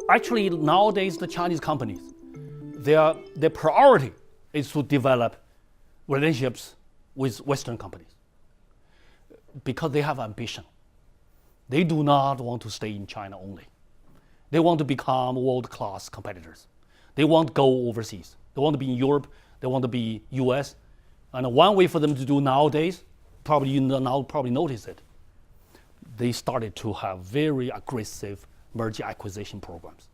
Actually, nowadays, the Chinese companies, their priority is to develop relationships with Western companies because they have ambition. They do not want to stay in China only. They want to become world-class competitors. They want to go overseas. They want to be in Europe. They want to be US. And one way for them to do nowadays, probably you now probably notice it, they started to have very aggressive merger acquisition programs.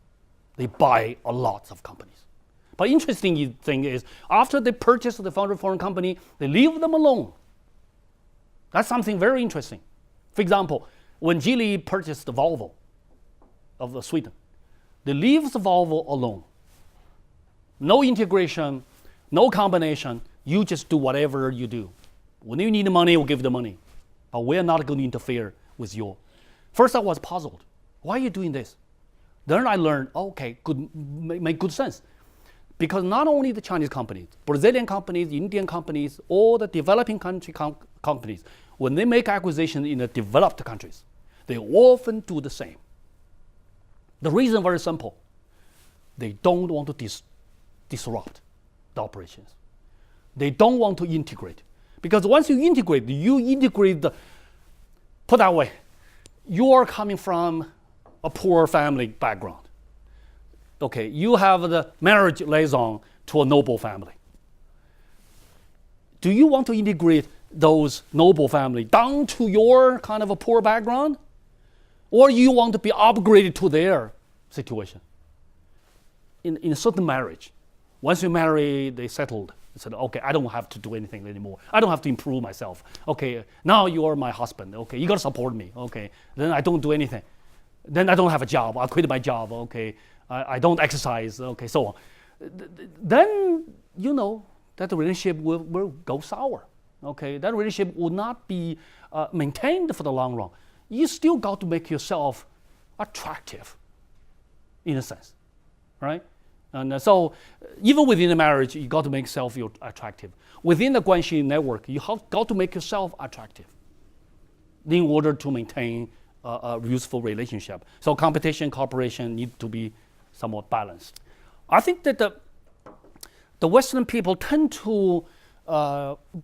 They buy a lot of companies. But interesting thing is, after they purchase the foreign company, they leave them alone. That's something very interesting. For example, when Geely purchased the Volvo of Sweden, they leave the Volvo alone. No integration, no combination. You just do whatever you do. When you need money, we'll give you the money. But we're not going to interfere with you. First, I was puzzled. Why are you doing this? Then I learned, okay, make good sense. Because not only the Chinese companies, Brazilian companies, Indian companies, all the developing country companies, when they make acquisitions in the developed countries, they often do the same. The reason is very simple. They don't want to disrupt the operations. They don't want to integrate. Because once you integrate put that way, you are coming from a poor family background. Okay, you have the marriage liaison to a noble family. Do you want to integrate those noble family down to your kind of a poor background? Or you want to be upgraded to their situation? In a certain marriage, once you marry, they settled. They said, okay, I don't have to do anything anymore. I don't have to improve myself. Okay, now you are my husband. Okay, you got to support me. Okay, then I don't do anything. Then I don't have a job. I quit my job. Okay, I don't exercise. Okay, so on. Then you know that the relationship will go sour. Okay, that relationship will not be maintained for the long run. You still got to make yourself attractive, in a sense, right? And so even within the marriage, you got to make yourself attractive. Within the Guanxi network, you have got to make yourself attractive in order to maintain a useful relationship. So competition, cooperation need to be somewhat balanced. I think that the Western people tend to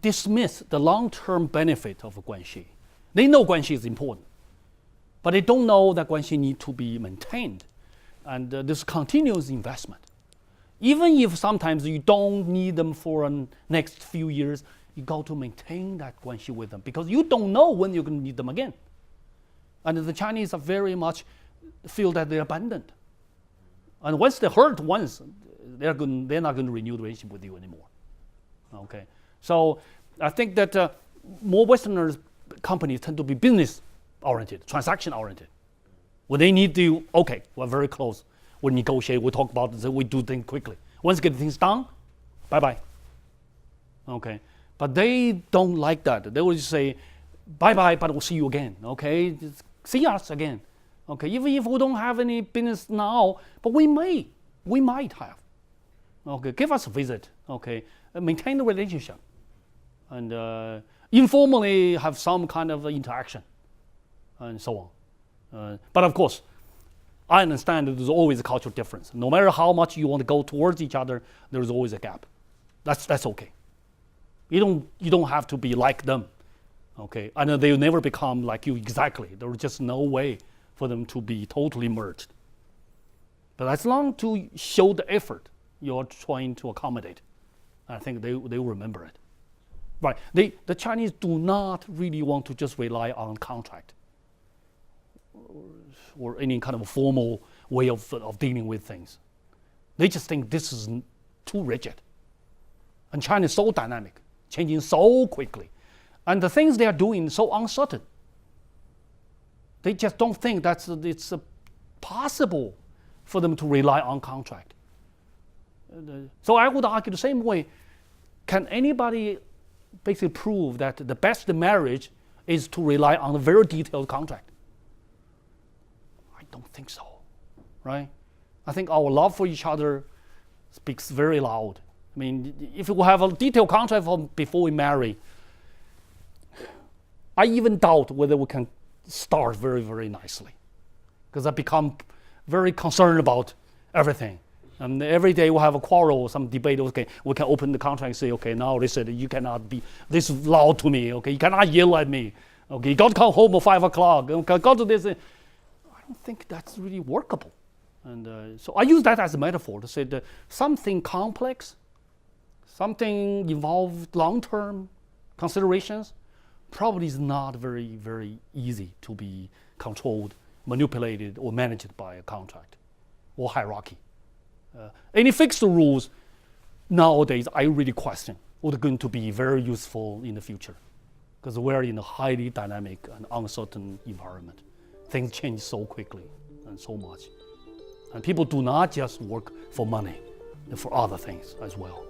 dismiss the long-term benefit of Guanxi. They know Guanxi is important, but they don't know that Guanxi need to be maintained. And this continuous investment. Even if sometimes you don't need them for the next few years, you got to maintain that Guanxi with them because you don't know when you're going to need them again. And the Chinese are very much feel that they're abandoned. And once they're hurt once, they're not going to renew the relationship with you anymore. Okay, so I think that more Westerners companies tend to be business-oriented, transaction-oriented. When they need to, okay, we're very close. We negotiate, we talk about this, we do things quickly. Once you get things done, bye-bye. Okay, but they don't like that. They will just say, bye-bye, but we'll see you again. Okay, just see us again. Okay, even if we don't have any business now, but we might have. Okay, give us a visit. Okay, maintain the relationship, and informally have some kind of interaction, and so on. But of course, I understand that there's always a cultural difference. No matter how much you want to go towards each other, there's always a gap. That's okay. You don't have to be like them. Okay, and they'll never become like you exactly. There's just no way for them to be totally merged. But as long as you show the effort you're trying to accommodate, I think they will remember it. Right? The Chinese do not really want to just rely on contract or any kind of formal way of dealing with things. They just think this is too rigid. And China is so dynamic, changing so quickly. And the things they are doing so uncertain. They just don't think that it's possible for them to rely on contract. So I would argue the same way. Can anybody basically prove that the best marriage is to rely on a very detailed contract? I don't think so, right? I think our love for each other speaks very loud. I mean, if we have a detailed contract before we marry, I even doubt whether we can start very, very nicely, because I become very concerned about everything. And every day we have a quarrel, some debate. Okay, we can open the contract and say, okay, now they said you cannot be this loud to me. Okay, you cannot yell at me. Okay, you got to come home at 5 o'clock. Okay, go to this. I don't think that's really workable. And so I use that as a metaphor to say that something complex, something involved long-term considerations, probably is not very, very easy to be controlled, manipulated, or managed by a contract or hierarchy. Any fixed rules nowadays, I really question, would going to be very useful in the future, because we're in a highly dynamic and uncertain environment. Things change so quickly and so much. And people do not just work for money, for other things as well.